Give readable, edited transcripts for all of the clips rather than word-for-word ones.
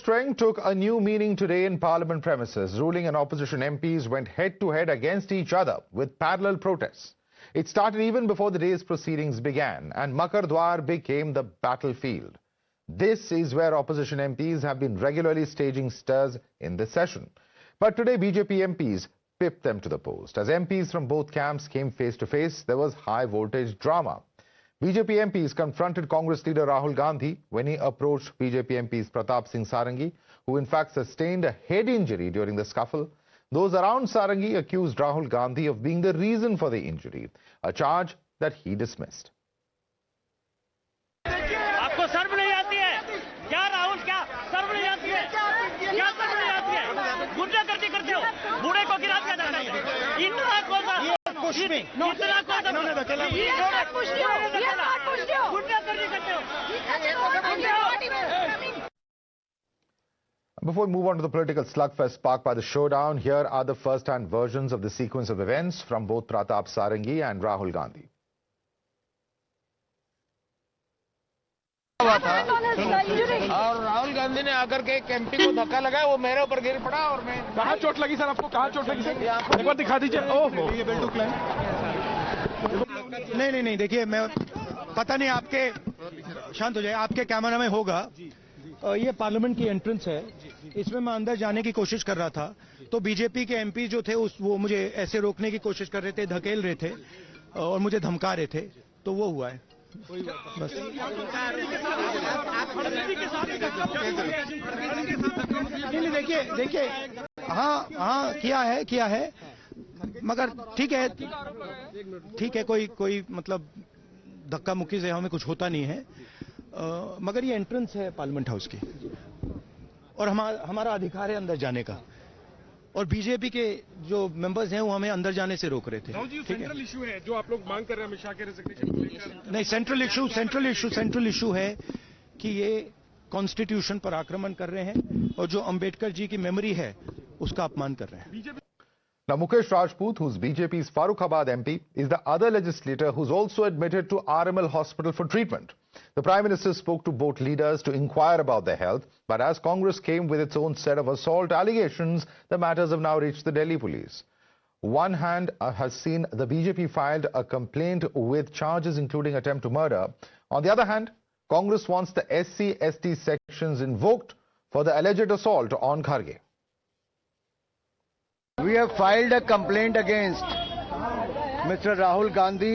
strength took a new meaning today in Parliament premises. Ruling and opposition MPs went head-to-head against each other with parallel protests. It started even before the day's proceedings began, and Makardwar became the battlefield. This is where opposition MPs have been regularly staging stirs in this session. But today BJP MPs pipped them to the post. As MPs from both camps came face-to-face, there was high-voltage drama. BJP MPs confronted Congress leader Rahul Gandhi when he approached BJP MPs Pratap Singh Sarangi, who in fact sustained a head injury during the scuffle. Those around Sarangi accused Rahul Gandhi of being the reason for the injury, a charge that he dismissed. आपको शर्म नहीं आती है क्या राहुल? क्या शर्म नहीं आती है? क्या शर्म नहीं आती है? गुंडागर्दी करते हो, बूढ़े को गिरा दिया जाता है। इतना कौन सा गुंडागर्दी करते हो? Before we move on to the political slugfest sparked by the showdown, here are the first-hand versions of the sequence of events from both Pratap Sarangi and Rahul Gandhi. और राहुल गांधी ने आकर के एक एमपी को धक्का लगाया, वो मेरे ऊपर गिर पड़ा और मैं। कहाँ चोट लगी सर आपको? कहाँ चोट लगी सर? एक बार दिखा दीजिए। ओह, ये बेल्ट क्लाइम। नहीं, देखिए मैं पता नहीं आपके, शांत हो जाए, आपके कैमरा में होगा। ये पार्लियामेंट की एंट्रेंस है, इसमें मैं अंदर जाने की कोशिश कर रहा था, तो बीजेपी के एमपी जो थे वो मुझे ऐसे रोकने की कोशिश कर रहे थे, धकेल रहे थे और मुझे धमका रहे थे, तो वो हुआ है बस। देखिए हाँ किया है मगर ठीक है कोई मतलब धक्का मुक्की से हमें कुछ होता नहीं है, मगर ये एंट्रेंस है पार्लियामेंट हाउस की और हमारा अधिकार है अंदर जाने का, और बीजेपी के जो मेंबर्स हैं वो हमें अंदर जाने से रोक रहे थे। सेंट्रल इशू है जो आप लोग मांग कर रहे हैं अमित शाह के रेजिग्नेशन को लेकर। नहीं, सेंट्रल इशू है कि ये कॉन्स्टिट्यूशन पर आक्रमण कर रहे हैं और जो अंबेडकर जी की मेमोरी है उसका अपमान कर रहे हैं। Now, Mukesh Rajput, who's BJP's Farrukhabad MP, is the other legislator who's also admitted to RML Hospital for treatment. The Prime Minister spoke to both leaders to inquire about their health, but as Congress came with its own set of assault allegations, the matters have now reached the Delhi police. One hand has seen the BJP filed a complaint with charges including attempt to murder. On the other hand, Congress wants the SC/ST sections invoked for the alleged assault on Kharge. We have filed a complaint against Mr. Rahul Gandhi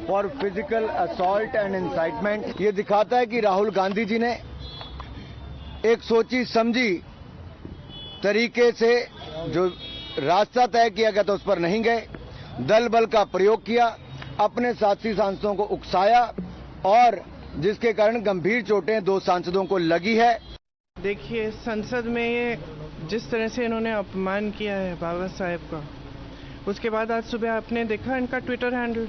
for physical assault and incitement. ये दिखाता है कि राहुल गांधी जी ने एक सोची समझी तरीके से जो रास्ता तय किया गया था उस पर नहीं गए, दल बल का प्रयोग किया, अपने साथी सांसदों को उकसाया और जिसके कारण गंभीर चोटें दो सांसदों को लगी है। देखिए, संसद में ये जिस तरह से इन्होंने अपमान किया है बाबा साहेब का, उसके बाद आज सुबह आपने देखा इनका ट्विटर हैंडल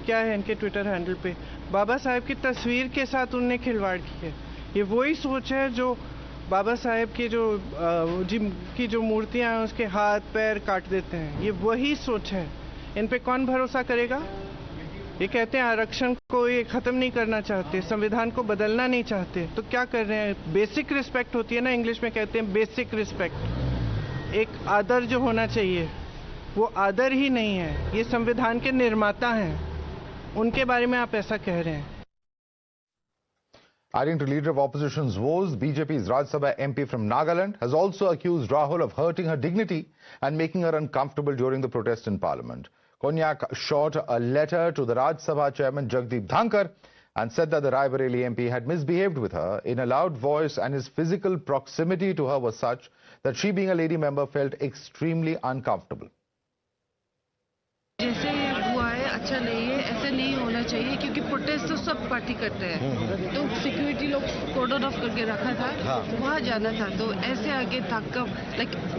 क्या है। इनके ट्विटर हैंडल पे बाबा साहेब की तस्वीर के साथ उनने खिलवाड़ की है। ये वही सोच है जो बाबा साहेब की जिनकी जो मूर्तियां हैं उसके हाथ पैर काट देते हैं, ये वही सोच है। इन पे कौन भरोसा करेगा? ये कहते हैं आरक्षण को ये खत्म नहीं करना चाहते, संविधान को बदलना नहीं चाहते, तो क्या कर रहे हैं? बेसिक रिस्पेक्ट होती है ना, इंग्लिश में कहते हैं बेसिक रिस्पेक्ट, एक आदर जो होना चाहिए वो आदर ही नहीं है। ये संविधान के निर्माता हैं, उनके बारे में आप ऐसा कह रहे हैं। Adding to leader of opposition's woes, BJP's Rajya Sabha MP from Nagaland has also accused Rahul of hurting her dignity and making her uncomfortable during the protest in Parliament. Konyak shot a letter to the Rajya Sabha chairman Jagdeep Dhankar and said that the Raebareli MP had misbehaved with her in a loud voice and his physical proximity to her was such that she, being a lady member, felt extremely uncomfortable. जैसे हुआ है अच्छा नहीं है, ऐसे नहीं होना चाहिए क्योंकि प्रोटेस्ट तो सब पार्टी करते हैं, तो सिक्योरिटी लोग कोर्डन ऑफ करके रखा था, वहाँ जाना था, तो ऐसे आगे धक्का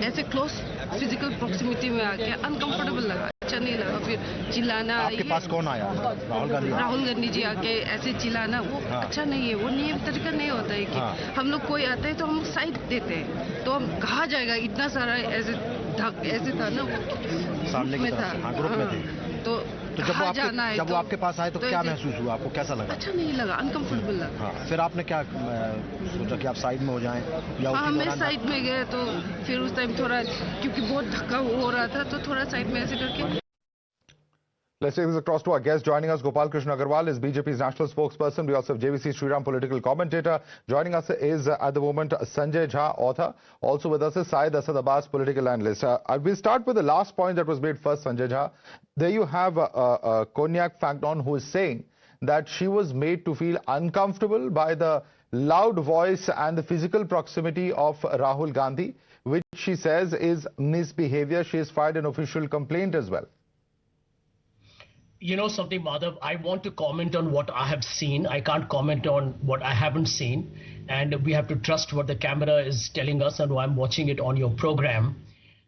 ऐसे क्लोज फिजिकल प्रॉक्सिमिटी में आके अनकंफर्टेबल लगा, अच्छा नहीं लगा। फिर चिल्लाना, आपके पास कौन आया? राहुल गांधी जी आके ऐसे चिल्लाना वो अच्छा नहीं है, वो नियम तरीका नहीं होता है कि हम लोग कोई आता है तो हम साइड देते हैं, तो हम कहा जाएगा इतना सारा ऐसे था ना, सामने में था, ग्रुप में थे। तो तो जाना है, जब वो आपके पास आए तो क्या महसूस हुआ आपको, कैसा लगा? अच्छा नहीं लगा, अनकंफर्टेबल लगा। हाँ, फिर आपने क्या सोचा कि आप साइड में हो जाएं या हाँ, मैं साइड में गए तो फिर उस टाइम थोड़ा, क्योंकि बहुत धक्का हो रहा था तो थोड़ा साइड में ऐसे करके। Let's take this across to our guest. Joining us, Gopal Krishna Agarwal is BJP's national spokesperson. We also have JVC Shriram political commentator. Joining us is at the moment Sanjay Jha, author. Also with us is Syed Asad Abbas, political analyst. We'll start with the last point that was made first, Sanjay Jha. There you have Cognac Fagnon, who is saying that she was made to feel uncomfortable by the loud voice and the physical proximity of Rahul Gandhi, which she says is misbehavior. She has filed an official complaint as well. You know something, Madhav, I want to comment on what I have seen. I can't comment on what I haven't seen. And we have to trust what the camera is telling us and I'm watching it on your program.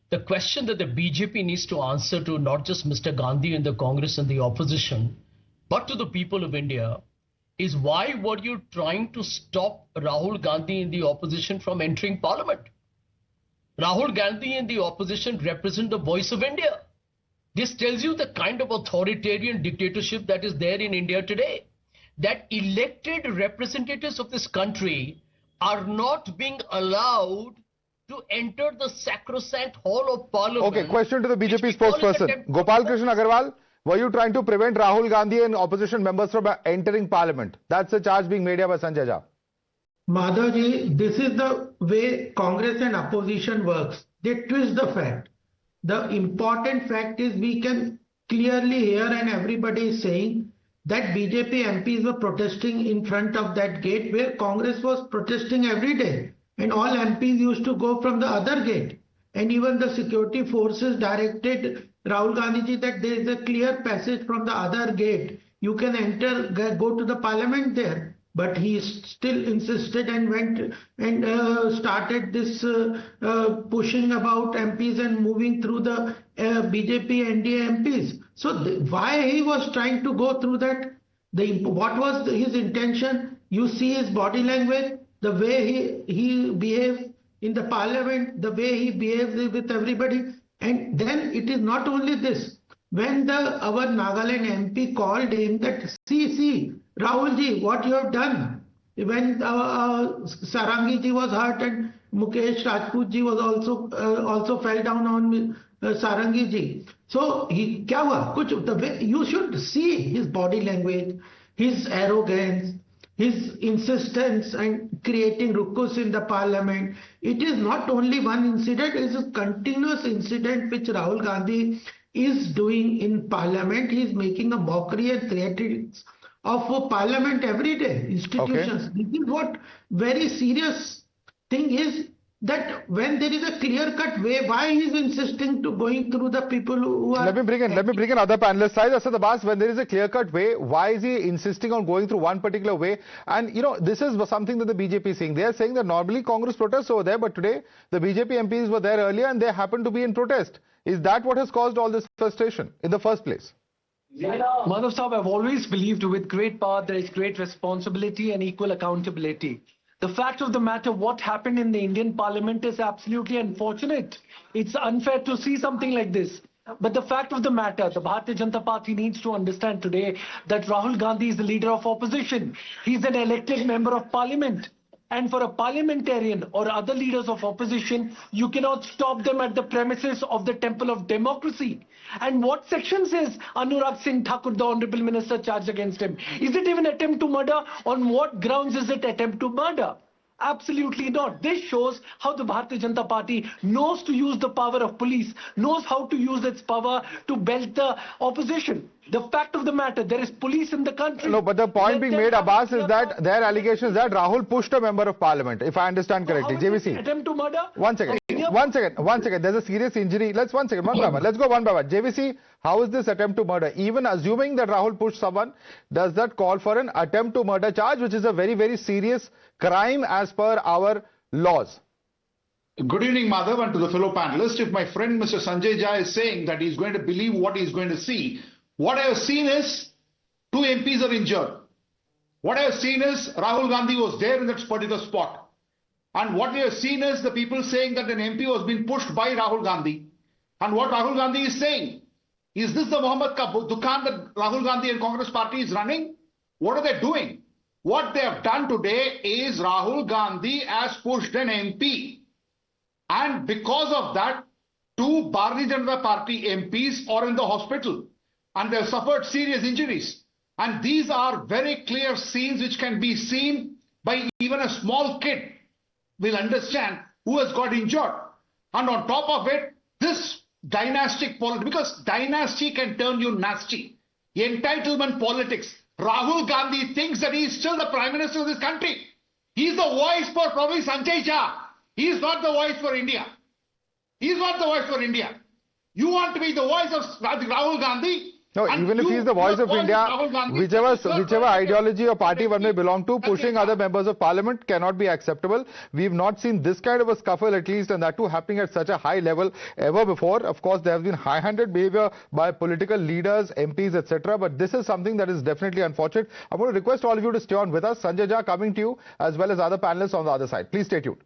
The question that the BJP needs to answer to not just Mr. Gandhi and the Congress and the opposition, but to the people of India, is why were you trying to stop Rahul Gandhi in the opposition from entering parliament? Rahul Gandhi and the opposition represent the voice of India. This tells you the kind of authoritarian dictatorship that is there in India today. That elected representatives of this country are not being allowed to enter the sacrosanct hall of parliament. Okay, question to the BJP spokesperson. Gopal Krishna Agarwal, were you trying to prevent Rahul Gandhi and opposition members from entering parliament? That's the charge being made here by Sanjay Jha. Madhavji, this is the way Congress and opposition works. They twist the fact. The important fact is we can clearly hear, and everybody is saying that BJP MPs were protesting in front of that gate where Congress was protesting every day. And all MPs used to go from the other gate. And even the security forces directed Rahul Gandhi ji that there is a clear passage from the other gate. You can enter, go to the parliament there. But he still insisted and went and started this pushing about MPs and moving through the BJP NDA MPs. So why he was trying to go through that? What was his intention? You see his body language, the way he behaved in the parliament, the way he behaves with everybody. And then it is not only this. When our Nagaland MP called him that, see, Rahul ji, what you have done. When Sarangi ji was hurt and Mukesh Rajput ji was also fell down on Sarangi ji. So kya hua? The way, you should see his body language, his arrogance, his insistence and creating ruckus in the parliament. It is not only one incident, it is a continuous incident which Rahul Gandhi is doing in parliament. He is making a mockery and theatrics of parliament every day, institutions. Okay. This is what very serious thing is, that when there is a clear-cut way, why he is insisting to going through the people who are... Let me bring in other panelists. Syed Asad Abbas, when there is a clear-cut way, why is he insisting on going through one particular way? And, you know, this is something that the BJP is saying. They are saying that normally Congress protests over there, but today the BJP MPs were there earlier and they happened to be in protest. Is that what has caused all this frustration in the first place? Madhav Sahab, I've always believed with great power there is great responsibility and equal accountability. The fact of the matter, what happened in the Indian Parliament is absolutely unfortunate. It's unfair to see something like this. But the fact of the matter, the Bharatiya Janata Party needs to understand today that Rahul Gandhi is the leader of opposition. He's an elected member of parliament. And for a parliamentarian or other leaders of opposition, you cannot stop them at the premises of the temple of democracy. And what section says Anurag Singh Thakur, the Honorable Minister, charged against him? Is it even attempt to murder? On what grounds is it attempt to murder? Absolutely not. This shows how the Bharatiya Janata Party knows to use the power of police, knows how to use its power to belt the opposition. The fact of the matter, there is police in the country. No, but the point being made, Abbas, is that their allegation is that Rahul pushed a member of parliament, if I understand correctly. JVC. Attempt to murder? One second. There's a serious injury. Let's go one by one. JVC, how is this attempt to murder? Even assuming that Rahul pushed someone, does that call for an attempt to murder charge, which is a very, very serious crime as per our laws? Good evening, Madhav, and to the fellow panelists. If my friend Mr. Sanjay Jha is saying that he's going to believe what he's going to see, what I have seen is 2 MPs are injured. What I have seen is Rahul Gandhi was there in that particular spot. And what we have seen is the people saying that an MP was being pushed by Rahul Gandhi. And what Rahul Gandhi is saying, Is this the Mohammed ka Dukan that Rahul Gandhi and Congress party is running? What are they doing? What they have done today is Rahul Gandhi has pushed an MP. And because of that, 2 Bharatiya Janata Party MPs are in the hospital and they have suffered serious injuries. And these are very clear scenes which can be seen by even a small kid will understand who has got injured. And on top of it, this dynastic politics, because dynasty can turn you nasty. Entitlement politics. Rahul Gandhi thinks that he is still the Prime Minister of this country. He is the voice for probably Sanjay Jha. He is not the voice for India. He is not the voice for India. You want to be the voice of Rahul Gandhi? No, even if he is the voice of India, whichever ideology or party one may belong to, pushing other members of parliament cannot be acceptable. We've not seen this kind of a scuffle, at least, and that too happening at such a high level ever before. Of course, there has been high-handed behavior by political leaders, MPs, etc. But this is something that is definitely unfortunate. I'm going to request all of you to stay on with us. Sanjay Jha coming to you, as well as other panelists on the other side. Please stay tuned.